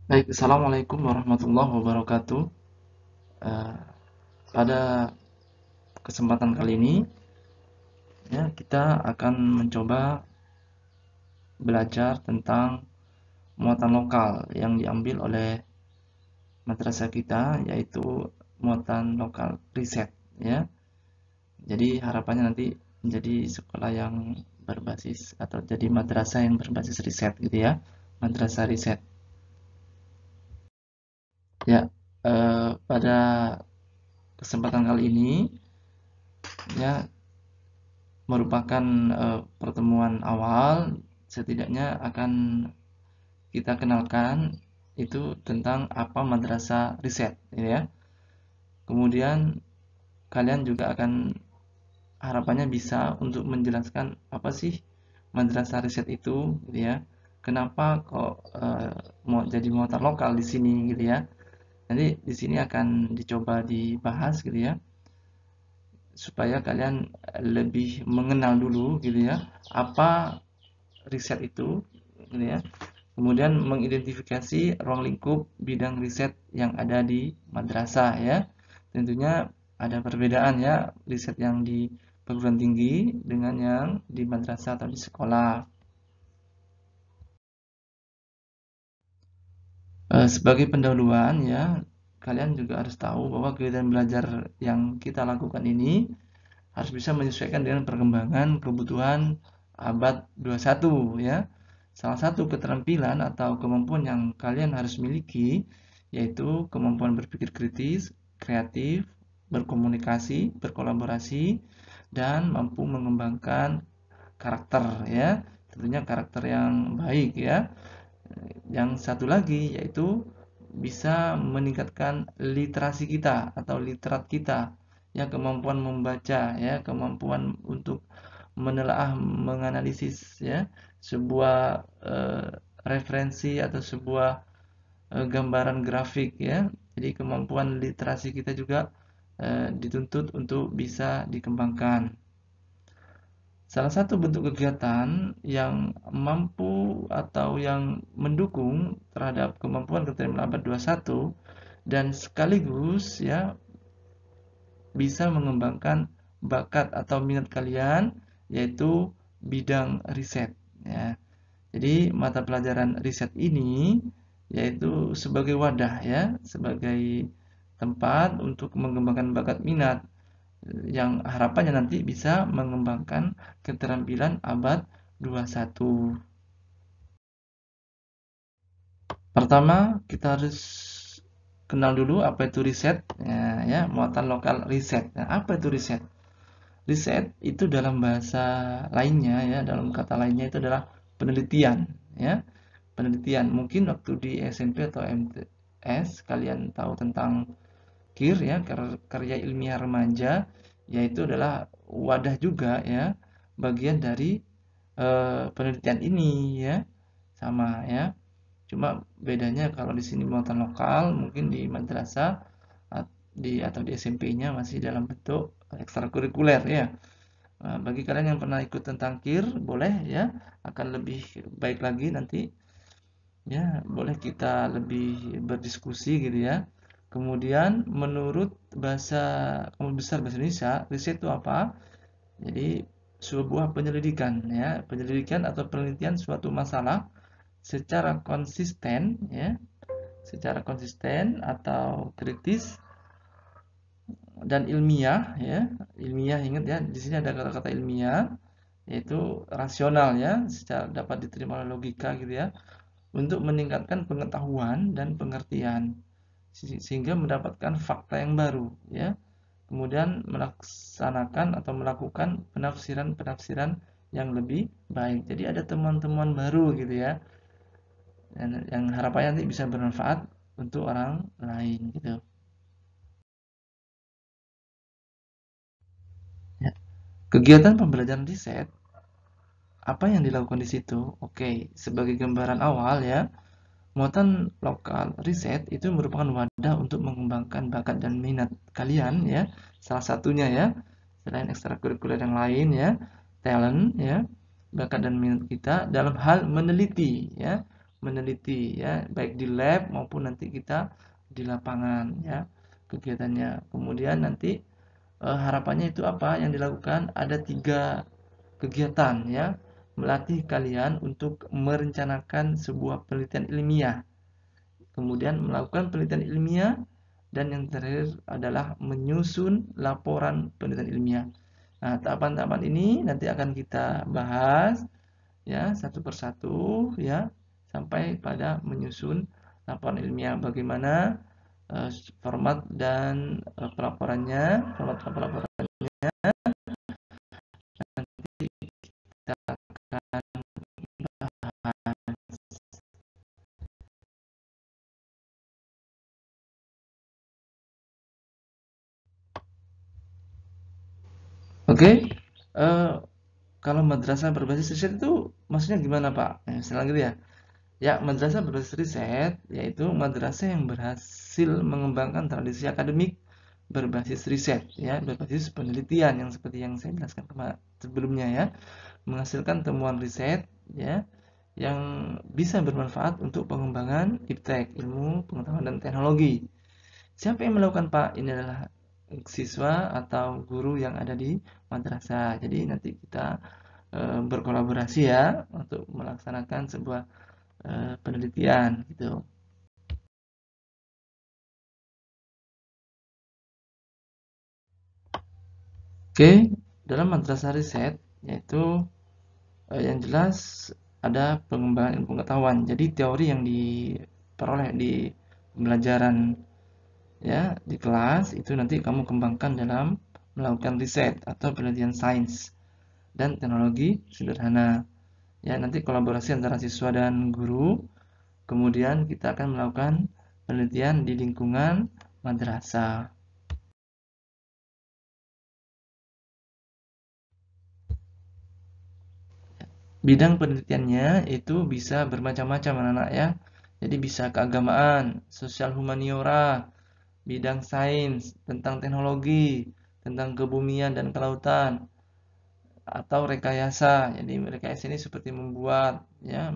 Baik, Assalamualaikum warahmatullahi wabarakatuh. Eh, Pada kesempatan kali ini, ya, kita akan mencoba belajar tentang muatan lokal yang diambil oleh madrasah kita, yaitu muatan lokal riset. Ya, jadi harapannya nanti menjadi sekolah yang berbasis atau jadi madrasah yang berbasis riset, gitu ya, madrasah riset. Ya, pada kesempatan kali ini, ya, merupakan pertemuan awal, setidaknya akan kita kenalkan itu tentang apa madrasah riset, ya. Kemudian kalian juga akan harapannya bisa untuk menjelaskan apa sih madrasah riset itu, gitu ya. Kenapa kok mau jadi muatan lokal di sini, gitu ya. Nanti di sini akan dicoba dibahas, gitu ya, supaya kalian lebih mengenal dulu, gitu ya, apa riset itu, gitu ya. Kemudian mengidentifikasi ruang lingkup bidang riset yang ada di madrasah, ya. Tentunya ada perbedaan, ya, riset yang di perguruan tinggi dengan yang di madrasah atau di sekolah. Sebagai pendahuluan, ya, kalian juga harus tahu bahwa kegiatan belajar yang kita lakukan ini harus bisa menyesuaikan dengan perkembangan kebutuhan abad 21, ya. Salah satu keterampilan atau kemampuan yang kalian harus miliki yaitu kemampuan berpikir kritis, kreatif, berkomunikasi, berkolaborasi, dan mampu mengembangkan karakter, ya. Tentunya karakter yang baik, ya. Yang satu lagi yaitu bisa meningkatkan literasi kita atau literat kita, ya, kemampuan membaca, ya, kemampuan untuk menelaah, menganalisis, ya, sebuah referensi atau sebuah gambaran grafik, ya. Jadi kemampuan literasi kita juga dituntut untuk bisa dikembangkan. Salah satu bentuk kegiatan yang mampu atau yang mendukung terhadap kemampuan keterampilan abad 21 dan sekaligus, ya, bisa mengembangkan bakat atau minat kalian yaitu bidang riset, ya. Jadi mata pelajaran riset ini yaitu sebagai wadah, ya, sebagai tempat untuk mengembangkan bakat minat yang harapannya nanti bisa mengembangkan keterampilan abad 21. Pertama, kita harus kenal dulu apa itu riset, ya, ya, muatan lokal riset. Nah, apa itu riset? Riset itu dalam bahasa lainnya, ya, dalam kata lainnya itu adalah penelitian, ya. Penelitian. Mungkin waktu di SMP atau MTS kalian tahu tentang KIR, ya, karya ilmiah remaja, yaitu adalah wadah juga, ya, bagian dari penelitian ini, ya, sama, ya. Cuma bedanya kalau di sini muatan lokal, mungkin di madrasah atau di SMP-nya masih dalam bentuk ekstrakurikuler, ya. Nah, bagi kalian yang pernah ikut tentang KIR, boleh, ya, akan lebih baik lagi nanti, ya, boleh kita lebih berdiskusi, gitu ya. Kemudian menurut bahasa Kamus Besar Bahasa Indonesia, riset itu apa? Jadi sebuah penyelidikan, ya, penyelidikan atau penelitian suatu masalah secara konsisten, ya, secara konsisten atau kritis dan ilmiah, ya. Ilmiah, ingat, ya, di sini ada kata-kata ilmiah yaitu rasional, ya, secara dapat diterima oleh logika, gitu ya, untuk meningkatkan pengetahuan dan pengertian sehingga mendapatkan fakta yang baru, ya. Kemudian melaksanakan atau melakukan penafsiran-penafsiran yang lebih baik. Jadi ada temuan-temuan baru, gitu ya, yang harapannya nanti bisa bermanfaat untuk orang lain, gitu. Ya. Kegiatan pembelajaran riset, apa yang dilakukan di situ? Oke, sebagai gambaran awal, ya, muatan lokal riset itu merupakan wadah untuk mengembangkan bakat dan minat kalian, ya. Salah satunya, ya, selain ekstrakurikuler yang lain, ya, talent, ya, bakat dan minat kita dalam hal meneliti, ya, meneliti ya, baik di lab maupun nanti kita di lapangan ya kegiatannya. Kemudian nanti harapannya itu apa yang dilakukan? Ada 3 kegiatan ya, melatih kalian untuk merencanakan sebuah penelitian ilmiah, kemudian melakukan penelitian ilmiah, dan yang terakhir adalah menyusun laporan penelitian ilmiah. Nah, tahapan-tahapan ini nanti akan kita bahas ya satu persatu ya sampai pada menyusun laporan ilmiah. Bagaimana format dan pelaporannya, format pelaporannya nanti kita akan bahas. Oke, kalau madrasah berbasis riset itu maksudnya gimana Pak? Misalnya gitu ya. Ya, madrasah berbasis riset yaitu madrasah yang berhasil mengembangkan tradisi akademik berbasis riset ya, berbasis penelitian yang seperti yang saya jelaskan sebelumnya ya, menghasilkan temuan riset ya yang bisa bermanfaat untuk pengembangan iptek, ilmu, pengetahuan dan teknologi. Siapa yang melakukan Pak? Ini adalah siswa atau guru yang ada di madrasah. Jadi nanti kita berkolaborasi ya untuk melaksanakan sebuah penelitian gitu. Oke, dalam madrasah riset yaitu yang jelas ada pengembangan ilmu pengetahuan. Jadi teori yang diperoleh di pembelajaran ya di kelas itu nanti kamu kembangkan dalam melakukan riset atau penelitian sains dan teknologi sederhana. Ya, nanti kolaborasi antara siswa dan guru. Kemudian kita akan melakukan penelitian di lingkungan madrasah. Bidang penelitiannya itu bisa bermacam-macam anak-anak ya. Jadi bisa keagamaan, sosial humaniora, bidang sains, tentang teknologi, tentang kebumian dan kelautan, atau rekayasa. Jadi rekayasa ini seperti membuat ya.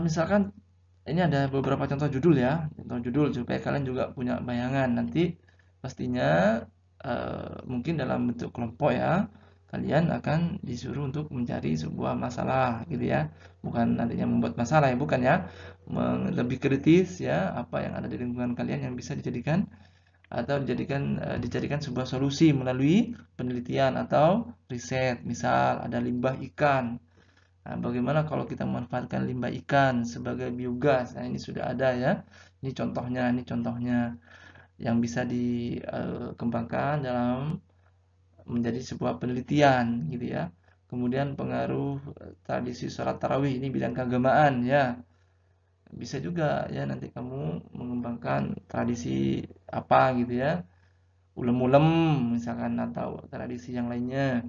Misalkan ini ada beberapa contoh judul ya, contoh judul supaya kalian juga punya bayangan. Nanti pastinya mungkin dalam bentuk kelompok ya, kalian akan disuruh untuk mencari sebuah masalah gitu ya. Bukan nantinya membuat masalah ya, bukan ya. Lebih kritis ya, apa yang ada di lingkungan kalian yang bisa dijadikan atau dijadikan sebuah solusi melalui penelitian atau riset. Misal ada limbah ikan. Nah, bagaimana kalau kita memanfaatkan limbah ikan sebagai biogas? Nah, ini sudah ada ya. Ini contohnya yang bisa dikembangkan dalam menjadi sebuah penelitian gitu ya. Kemudian pengaruh tradisi sholat tarawih, ini bidang keagamaan ya. Bisa juga ya nanti kamu mengembangkan tradisi apa gitu ya. Ulem-ulem misalkan atau tradisi yang lainnya.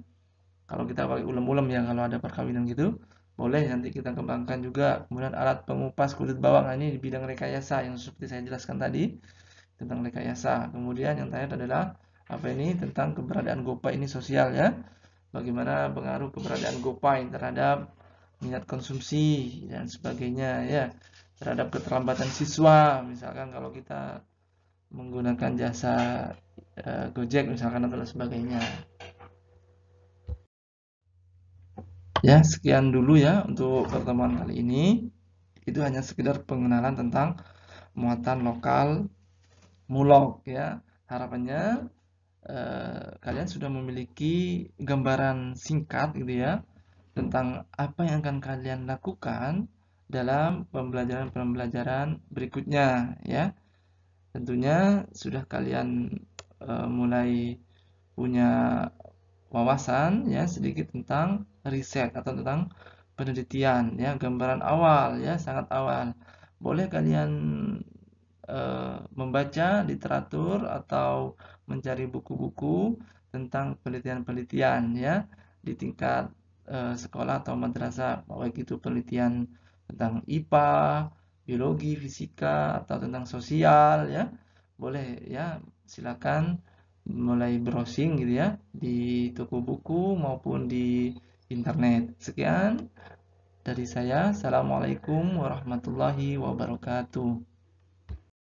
Kalau kita pakai ulem-ulem ya kalau ada perkawinan gitu, boleh nanti kita kembangkan juga. Kemudian alat pengupas kulit bawang, nah, ini di bidang rekayasa yang seperti saya jelaskan tadi. tentang rekayasa. Kemudian yang terakhir adalah apa ini tentang keberadaan GoPay ini sosial ya. Bagaimana pengaruh keberadaan GoPay terhadap minat konsumsi dan sebagainya ya. Terhadap keterlambatan siswa, misalkan kalau kita menggunakan jasa Gojek misalkan atau sebagainya. Ya, sekian dulu ya untuk pertemuan kali ini. Itu hanya sekedar pengenalan tentang muatan lokal Mulog ya. Harapannya kalian sudah memiliki gambaran singkat gitu ya tentang apa yang akan kalian lakukan dalam pembelajaran-pembelajaran berikutnya ya. Tentunya sudah kalian mulai punya wawasan ya sedikit tentang riset atau tentang penelitian ya, gambaran awal ya, sangat awal. Boleh kalian membaca literatur atau mencari buku-buku tentang penelitian-penelitian ya di tingkat sekolah atau madrasah, baik itu penelitian tentang IPA, biologi, fisika atau tentang sosial ya. Boleh ya, silakan mulai browsing gitu ya di toko buku maupun di internet. Sekian dari saya. Assalamualaikum warahmatullahi wabarakatuh.